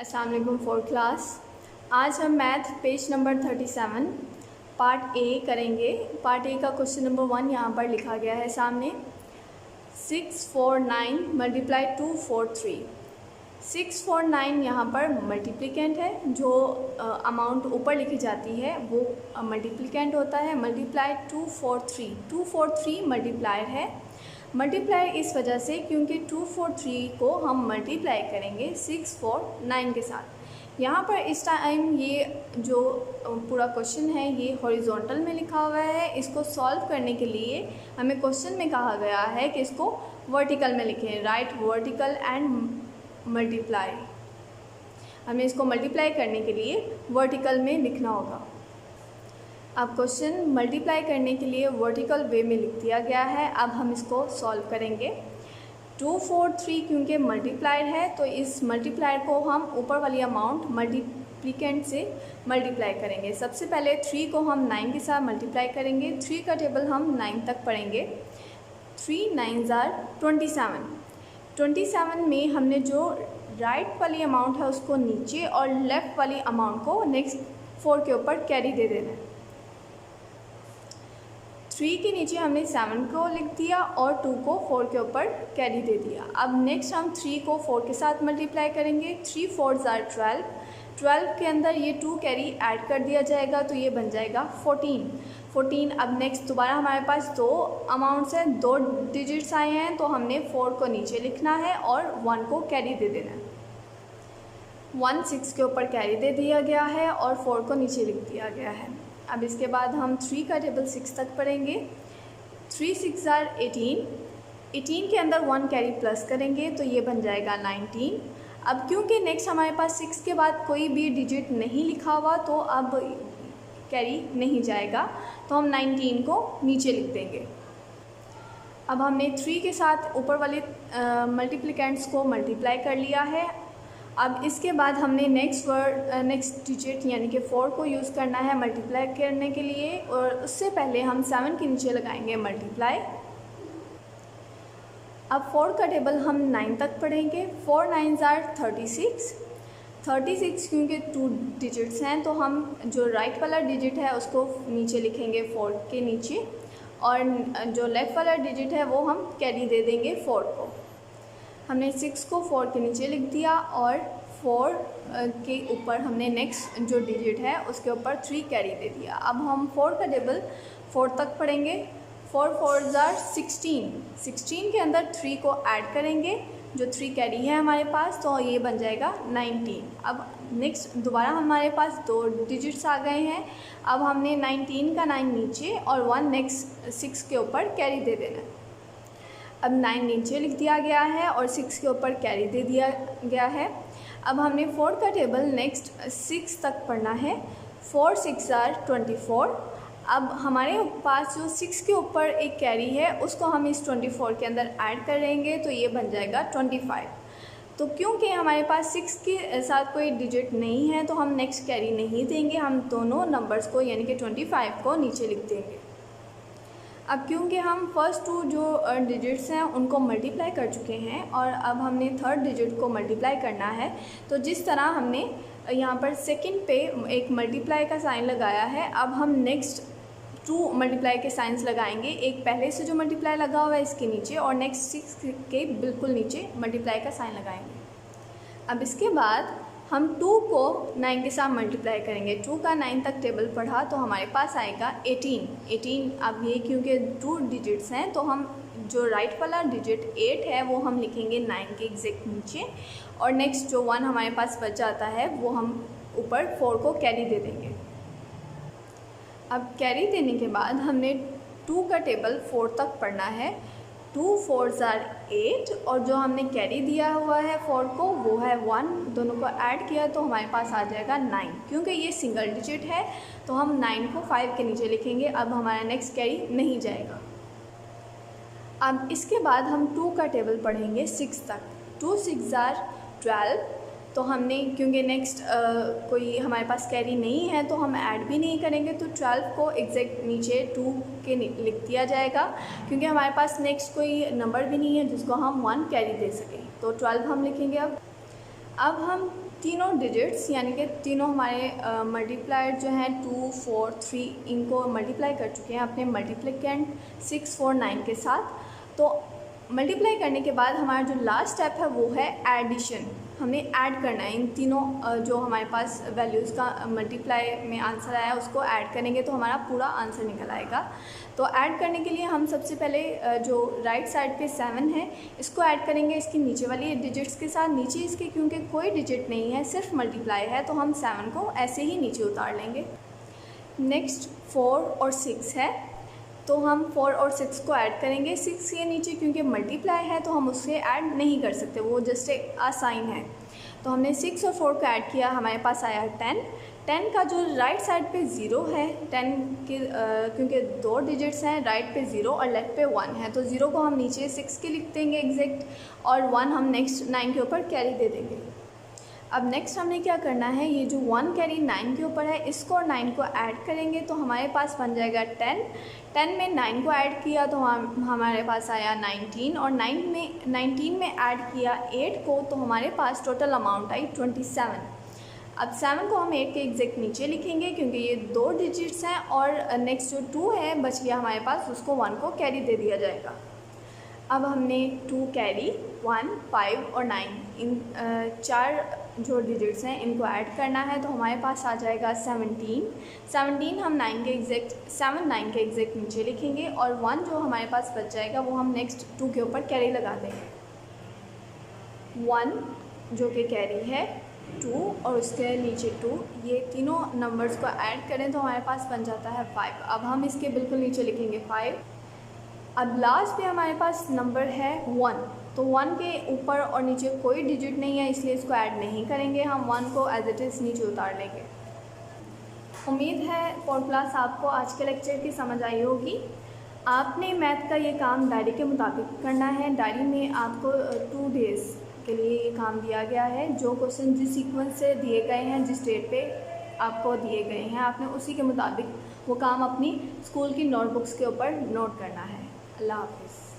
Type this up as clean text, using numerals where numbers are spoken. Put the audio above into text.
अस्सलाम वालेकुम fourth class. आज हम math page number 37 part A करेंगे। पार्ट ए का क्वेश्चन नंबर 1 यहाँ पर लिखा गया है सामने। 649 मल्टीप्लाई 243। 649 यहाँ पर मल्टीप्लिकेंट है, जो अमाउंट ऊपर लिखी जाती है वो मल्टीप्लिकेंट होता है। मल्टीप्लाई 243 मल्टीप्लायर है। मल्टीप्लाई इस वजह से क्योंकि 243 को हम मल्टीप्लाई करेंगे 649 के साथ। यहाँ पर इस टाइम ये जो पूरा क्वेश्चन है ये हॉरिजॉन्टल में लिखा हुआ है। इसको सॉल्व करने के लिए हमें क्वेश्चन में कहा गया है कि इसको वर्टिकल में लिखें, राइट वर्टिकल एंड मल्टीप्लाई। हमें इसको मल्टीप्लाई करने के लिए वर्टिकल में लिखना होगा। अब क्वेश्चन मल्टीप्लाई करने के लिए वर्टिकल वे में लिख दिया गया है। अब हम इसको सॉल्व करेंगे। 243 क्योंकि मल्टीप्लायर है तो इस मल्टीप्लायर को हम ऊपर वाली अमाउंट मल्टीप्लिकेंट से मल्टीप्लाई करेंगे। सबसे पहले 3 को हम 9 के साथ मल्टीप्लाई करेंगे। 3 का टेबल हम 9 तक पढ़ेंगे। 3 9s are 27। 27 में हमने जो राइट वाली अमाउंट है उसको नीचे और लेफ़्ट वाली अमाउंट को नेक्स्ट 4 के ऊपर कैरी दे देना है। 3 के नीचे हमने 7 को लिख दिया और 2 को 4 के ऊपर कैरी दे दिया। अब नेक्स्ट हम 3 को 4 के साथ मल्टीप्लाई करेंगे। 3 4s are 12। 12 के अंदर ये 2 कैरी ऐड कर दिया जाएगा तो ये बन जाएगा 14। अब नेक्स्ट दोबारा हमारे पास दो अमाउंट्स हैं, 2 डिजिट्स आए हैं तो हमने 4 को नीचे लिखना है और 1 को कैरी दे देना है। 1 6 के ऊपर कैरी दे दिया गया है और 4 को नीचे लिख दिया गया है। अब इसके बाद हम 3 का टेबल 6 तक पढ़ेंगे। 3 6s are 18। 18 के अंदर 1 कैरी प्लस करेंगे तो ये बन जाएगा 19। अब क्योंकि नेक्स्ट हमारे पास 6 के बाद कोई भी डिजिट नहीं लिखा हुआ तो अब कैरी नहीं जाएगा, तो हम 19 को नीचे लिख देंगे। अब हमने 3 के साथ ऊपर वाले मल्टीप्लिकेंट्स को मल्टीप्लाई कर लिया है। अब इसके बाद हमने नेक्स्ट डिजिट यानी कि 4 को यूज़ करना है मल्टीप्लाई करने के लिए, और उससे पहले हम 7 के नीचे लगाएंगे मल्टीप्लाई। अब 4 का टेबल हम 9 तक पढ़ेंगे। 4 9s are 36। 36 क्योंकि 2 डिजिट्स हैं तो हम जो राइट वाला डिजिट है उसको नीचे लिखेंगे 4 के नीचे, और जो लेफ़्ट वाला डिजिट है वो हम कैरी दे देंगे 4 को। हमने 6 को 4 के नीचे लिख दिया और 4 के ऊपर हमने नेक्स्ट जो डिजिट है उसके ऊपर 3 कैरी दे दिया। अब हम 4 का टेबल 4 तक पढ़ेंगे। 4 4s are 16। 16 के अंदर 3 को ऐड करेंगे, जो 3 कैरी है हमारे पास, तो ये बन जाएगा 19। अब नेक्स्ट दोबारा हमारे पास 2 डिजिट्स आ गए हैं। अब हमने 19 का 9 नीचे और 1 नेक्स्ट 6 के ऊपर कैरी दे देना है। अब 9 नीचे लिख दिया गया है और 6 के ऊपर कैरी दे दिया गया है। अब हमने 4 का टेबल नेक्स्ट 6 तक पढ़ना है। 4 6s are 24। अब हमारे पास जो 6 के ऊपर एक कैरी है उसको हम इस 24 के अंदर ऐड करेंगे तो ये बन जाएगा 25। तो क्योंकि हमारे पास 6 के साथ कोई डिजिट नहीं है तो हम नेक्स्ट कैरी नहीं देंगे, हम दोनों नंबर्स को यानी कि 25 को नीचे लिख देंगे। अब क्योंकि हम फर्स्ट 2 जो डिजिट्स हैं उनको मल्टीप्लाई कर चुके हैं और अब हमने थर्ड डिजिट को मल्टीप्लाई करना है, तो जिस तरह हमने यहाँ पर सेकंड पे एक मल्टीप्लाई का साइन लगाया है, अब हम नेक्स्ट 2 मल्टीप्लाई के साइंस लगाएंगे। एक पहले से जो मल्टीप्लाई लगा हुआ है इसके नीचे और नेक्स्ट 6 के बिल्कुल नीचे मल्टीप्लाई का साइन लगाएंगे। अब इसके बाद हम 2 को 9 के साथ मल्टीप्लाई करेंगे। 2 का 9 तक टेबल पढ़ा तो हमारे पास आएगा 18। अब ये क्योंकि 2 डिजिट्स हैं तो हम जो राइट वाला डिजिट 8 है वो हम लिखेंगे 9 के एग्जैक्ट नीचे, और नेक्स्ट जो 1 हमारे पास बच जाता है वो हम ऊपर 4 को कैरी दे देंगे। अब कैरी देने के बाद हमने 2 का टेबल 4 तक पढ़ना है। 2 4s are 8 और जो हमने कैरी दिया हुआ है 4 को वो है 1। दोनों को ऐड किया तो हमारे पास आ जाएगा 9। क्योंकि ये सिंगल डिजिट है तो हम 9 को 5 के नीचे लिखेंगे। अब हमारा नेक्स्ट कैरी नहीं जाएगा। अब इसके बाद हम 2 का टेबल पढ़ेंगे 6 तक। 2 6s are 12। तो हमने क्योंकि नेक्स्ट कोई हमारे पास कैरी नहीं है तो हम ऐड भी नहीं करेंगे, तो 12 को एग्जैक्ट नीचे 2 के लिख दिया जाएगा क्योंकि हमारे पास नेक्स्ट कोई नंबर भी नहीं है जिसको हम 1 कैरी दे सकें, तो 12 हम लिखेंगे। अब हम तीनों डिजिट्स यानी कि तीनों हमारे मल्टीप्लायर जो हैं 2, 4, 3 इनको मल्टीप्लाई कर चुके हैं अपने मल्टीप्लिकेंट 6, 4, 9 के साथ। तो मल्टीप्लाई करने के बाद हमारा जो लास्ट स्टेप है वो है एडिशन। हमें ऐड करना है इन तीनों जो हमारे पास वैल्यूज़ का मल्टीप्लाई में आंसर आया उसको ऐड करेंगे तो हमारा पूरा आंसर निकल आएगा। तो ऐड करने के लिए हम सबसे पहले जो राइट साइड पे 7 है इसको ऐड करेंगे इसकी नीचे वाली डिजिट्स के साथ। नीचे इसके क्योंकि कोई डिजिट नहीं है, सिर्फ मल्टीप्लाई है, तो हम 7 को ऐसे ही नीचे उतार लेंगे। नेक्स्ट 4 और 6 है, तो हम 4 और 6 को ऐड करेंगे। 6 के नीचे क्योंकि मल्टीप्लाई है तो हम उससे ऐड नहीं कर सकते, वो जस्ट एक साइन है। तो हमने 6 और 4 को ऐड किया, हमारे पास आया 10। 10 का जो राइट साइड पे 0 है, 10 के क्योंकि 2 डिजिट्स हैं, राइट पे 0 और लेफ्ट पे 1 है, तो 0 को हम नीचे 6 के लिख देंगे एग्जैक्ट, और 1 हम नेक्स्ट 9 के ऊपर कैरी दे देंगे। अब नेक्स्ट हमने क्या करना है, ये जो 1 कैरी 9 के ऊपर है इसको और 9 को ऐड करेंगे तो हमारे पास बन जाएगा 10। 10 में 9 को ऐड किया तो हमारे पास आया 19, और 19 में ऐड किया 8 को तो हमारे पास टोटल अमाउंट आई 27। अब 7 को हम 8 के एग्जैक्ट नीचे लिखेंगे क्योंकि ये 2 डिजिट्स हैं, और नेक्स्ट जो 2 है बच गया हमारे पास, उसको 1 को कैरी दे दिया जाएगा। अब हमने 2 कैरी 1, 5 और 9 इन 4 जो डिजिट्स हैं इनको ऐड करना है तो हमारे पास आ जाएगा 17। 17 हम 9 के एग्जैक्ट 7 9 के एग्जैक्ट नीचे लिखेंगे, और 1 जो हमारे पास बच जाएगा वो हम नेक्स्ट 2 के ऊपर कैरी लगा देंगे। 1 जो कि कैरी है 2 और उसके नीचे 2, ये तीनों नंबर्स को ऐड करें तो हमारे पास बन जाता है 5। अब हम इसके बिल्कुल नीचे लिखेंगे 5। अब लास्ट पे हमारे पास नंबर है 1, तो 1 के ऊपर और नीचे कोई डिजिट नहीं है इसलिए इसको ऐड नहीं करेंगे, हम 1 को एज इट इज़ नीचे उतार लेंगे। उम्मीद है फोर्थ क्लास आपको आज के लेक्चर की समझ आई होगी। आपने मैथ का ये काम डायरी के मुताबिक करना है। डायरी में आपको 2 डेज़ के लिए ये काम दिया गया है। जो क्वेश्चन जिस सीक्वेंस से दिए गए हैं, जिस डेट पे आपको दिए गए हैं, आपने उसी के मुताबिक वो काम अपनी स्कूल की नोटबुक्स के ऊपर नोट करना है। अल्लाह हाफ़िज़।